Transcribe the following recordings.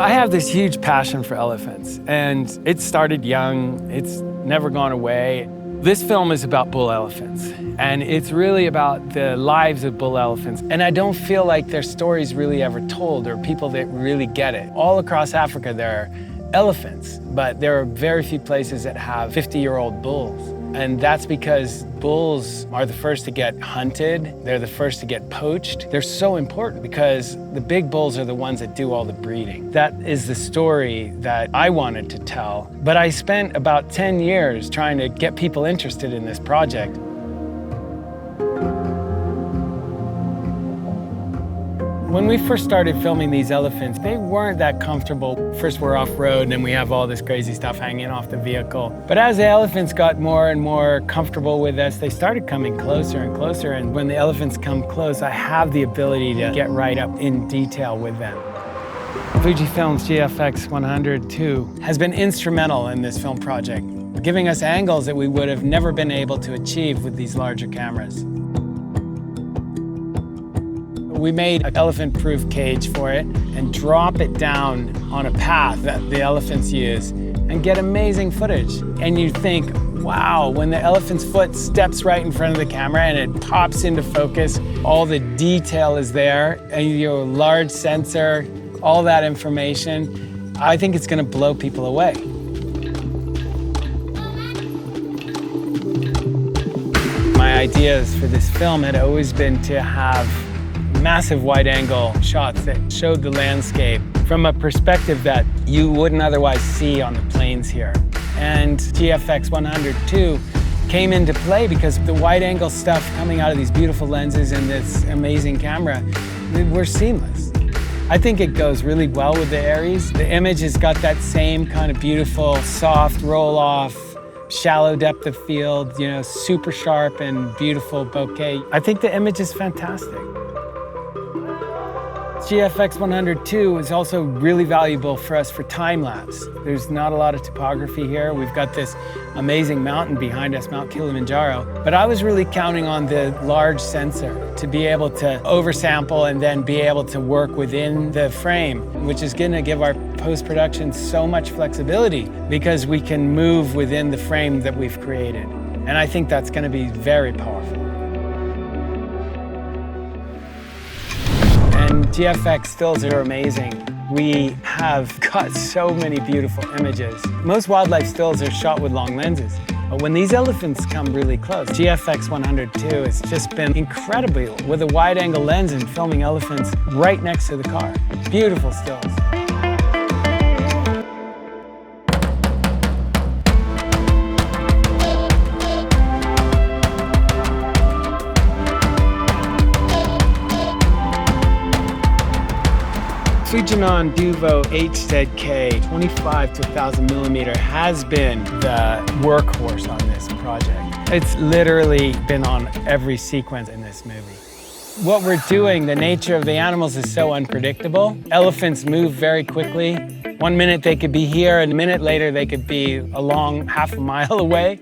I have this huge passion for elephants, and it started young. It's never gone away. This film is about bull elephants, and it's really about the lives of bull elephants. And I don't feel like their stories really ever told, or people that really get it. All across Africa, there are elephants, but there are very few places that have 50-year-old bulls. And that's because bulls are the first to get hunted. They're the first to get poached. They're so important because the big bulls are the ones that do all the breeding. That is the story that I wanted to tell. But I spent about 10 years trying to get people interested in this project. When we first started filming these elephants, they weren't that comfortable. First we're off-road, and then we have all this crazy stuff hanging off the vehicle. But as the elephants got more and more comfortable with us, they started coming closer and closer. And when the elephants come close, I have the ability to get right up in detail with them. FUJIFILM's GFX100 II has been instrumental in this film project, giving us angles that we would have never been able to achieve with these larger cameras. We made an elephant-proof cage for it and drop it down on a path that the elephants use and get amazing footage. And you think, wow, when the elephant's foot steps right in front of the camera and it pops into focus, all the detail is there, and your large sensor, all that information, I think it's gonna blow people away. My ideas for this film had always been to have massive wide-angle shots that showed the landscape from a perspective that you wouldn't otherwise see on the plains here. And GFX100 II came into play because the wide-angle stuff coming out of these beautiful lenses and this amazing camera were seamless. I think it goes really well with the ARRIs. The image has got that same kind of beautiful, soft roll-off, shallow depth of field, you know, super sharp and beautiful bokeh. I think the image is fantastic. GFX100 II is also really valuable for us for time-lapse. There's not a lot of topography here. We've got this amazing mountain behind us, Mount Kilimanjaro. But I was really counting on the large sensor to be able to oversample and then be able to work within the frame, which is going to give our post-production so much flexibility because we can move within the frame that we've created. And I think that's going to be very powerful. And GFX stills are amazing. We have got so many beautiful images. Most wildlife stills are shot with long lenses, but when these elephants come really close, GFX100 II has just been incredible with a wide-angle lens and filming elephants right next to the car. Beautiful stills. FUJINON DUVO HZK 25-1000mm has been the workhorse on this project. It's literally been on every sequence in this movie. What we're doing, the nature of the animals is so unpredictable. Elephants move very quickly. 1 minute they could be here, and a minute later they could be a long half a mile away.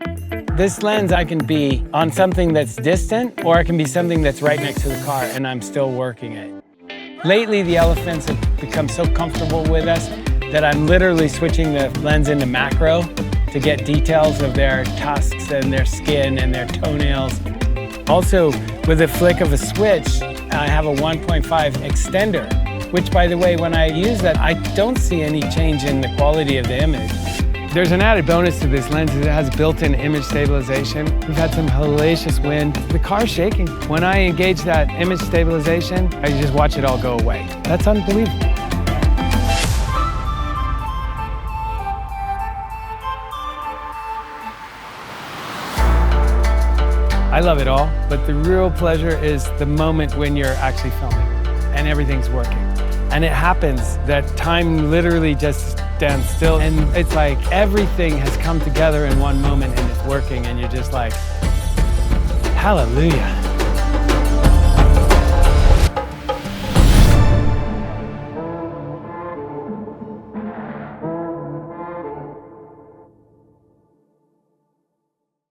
This lens, I can be on something that's distant, or I can be something that's right next to the car, and I'm still working it. Lately, the elephants have become so comfortable with us that I'm literally switching the lens into macro to get details of their tusks and their skin and their toenails. Also, with a flick of a switch, I have a 1.5 extender, which, by the way, when I use that, I don't see any change in the quality of the image. There's an added bonus to this lens. It has built-in image stabilization. We've had some hellacious wind. The car's shaking. When I engage that image stabilization, I just watch it all go away. That's unbelievable. I love it all, but the real pleasure is the moment when you're actually filming and everything's working. And it happens that time literally just stands still, and it's like everything has come together in one moment and it's working, and you're just like, hallelujah.